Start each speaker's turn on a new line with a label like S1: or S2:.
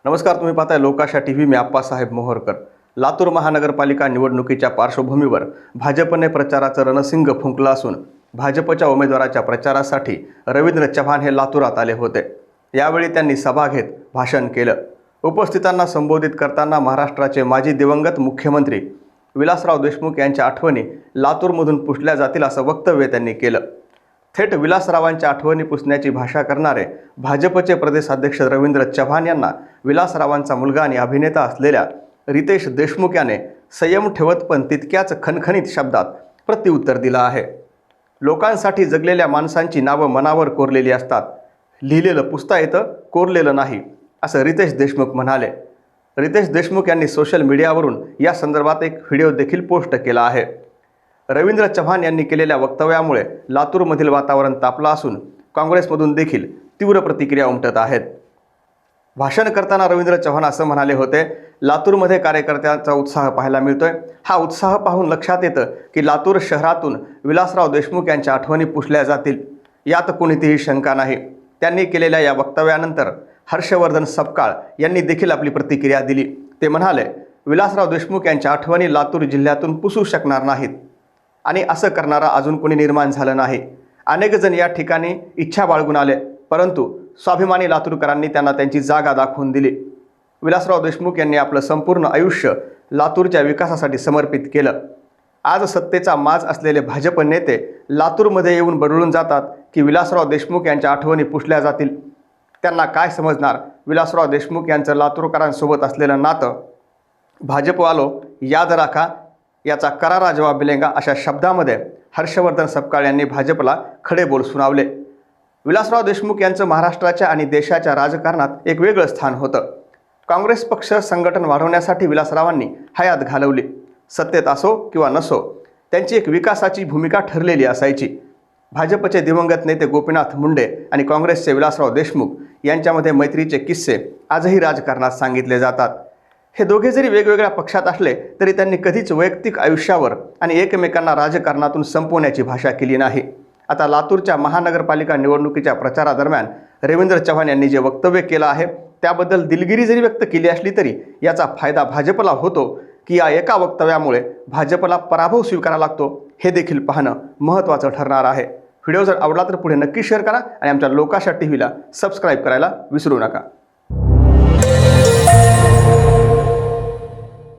S1: नमस्कार, तुम्ही पाहताय लोकाशा टीव्ही. मी आप्पासाहेब मोहोरकर. लातूर महानगरपालिका निवडणुकीच्या पार्श्वभूमीवर भाजपने प्रचाराचं रणसिंग फुंकलं असून भाजपच्या उमेदवाराच्या प्रचारासाठी रवींद्र चव्हाण हे लातूरात आले होते. यावेळी त्यांनी सभा घेत भाषण केलं. उपस्थितांना संबोधित करताना महाराष्ट्राचे माजी दिवंगत मुख्यमंत्री विलासराव देशमुख यांच्या आठवणी लातूरमधून पुसल्या जातील असं वक्तव्य त्यांनी केलं. थेट विलासरावांच्या आठवणी पुसण्याची भाषा करणारे भाजपचे प्रदेशाध्यक्ष रवींद्र चव्हाण यांना विलासरावांचा मुलगा आणि अभिनेता असलेल्या रितेश देशमुख याने संयम ठेवत पण तितक्याच खणखणीत शब्दात प्रत्युत्तर दिलं आहे. लोकांसाठी जगलेल्या माणसांची नावं मनावर कोरलेली असतात. लिहिलेलं पुसता येतं, कोरलेलं नाही, असं रितेश देशमुख म्हणाले. रितेश देशमुख यांनी सोशल मीडियावरून या संदर्भात एक व्हिडिओ देखील पोस्ट केला आहे. रवींद्र चव्हाण यांनी केलेल्या वक्तव्यामुळे लातूरमधील वातावरण तापलं असून काँग्रेसमधून देखील तीव्र प्रतिक्रिया उमटत आहेत. भाषण करताना रवींद्र चव्हाण असं म्हणाले होते, लातूरमध्ये कार्यकर्त्यांचा उत्साह पाहायला मिळतोय. हा उत्साह पाहून लक्षात येतं की लातूर शहरातून विलासराव देशमुख यांच्या आठवणी पुसल्या जातील, यात कोणतीही शंका नाही. त्यांनी केलेल्या या वक्तव्यानंतर हर्षवर्धन सपकाळ यांनी देखील आपली प्रतिक्रिया दिली. ते म्हणाले, विलासराव देशमुख यांच्या आठवणी लातूर जिल्ह्यातून पुसू शकणार नाहीत आणि असं करणारा अजून कोणी निर्माण झालं नाही. अनेक जण या ठिकाणी इच्छा बाळगून आले, परंतु स्वाभिमानी लातूरकरांनी त्यांना त्यांची जागा दाखवून दिली. विलासराव देशमुख यांनी आपलं संपूर्ण आयुष्य लातूरच्या विकासासाठी समर्पित केलं. आज सत्तेचा माज असलेले भाजप नेते लातूरमध्ये येऊन बरळून जातात की विलासराव देशमुख यांच्या आठवणी पुसल्या जातील. त्यांना काय समजणार? विलासराव देशमुख यांचं लातूरकरांसोबत असलेलं नातं. भाजपवालो याद राखा, याचा करारा जवाब मिलेगा, अशा शब्दामध्ये हर्षवर्धन सपकाळ यांनी भाजपला खडे बोल सुनावले. विलासराव देशमुख यांचं महाराष्ट्राच्या आणि देशाच्या राजकारणात एक वेगळं स्थान होतं. काँग्रेस पक्ष संघटन वाढवण्यासाठी विलासरावांनी हयात घालवली. सत्तेत असो किंवा नसो, त्यांची एक विकासाची भूमिका ठरलेली असायची. भाजपचे दिवंगत नेते गोपीनाथ मुंडे आणि काँग्रेसचे विलासराव देशमुख यांच्यामध्ये मैत्रीचे किस्से आजही राजकारणात सांगितले जातात. हे दोघे जरी वेगवेगळ्या पक्षात असले तरी त्यांनी कधीच वैयक्तिक आयुष्यावर आणि एकमेकांना राजकारणातून संपवण्याची भाषा केली नाही. आता लातूरच्या महानगरपालिका निवडणुकीच्या प्रचारादरम्यान रवींद्र चव्हाण यांनी जे वक्तव्य केलं आहे त्याबद्दल दिलगिरी जरी व्यक्त केली असली तरी याचा फायदा भाजपला होतो की या एका वक्तव्यामुळे भाजपला पराभव स्वीकारावा लागतो, हे देखील पाहणं महत्त्वाचं ठरणार आहे. व्हिडिओ जर आवडला तर पुढे नक्की शेअर करा आणि आमच्या लोकाशा टीव्हीला सबस्क्राईब करायला विसरू नका.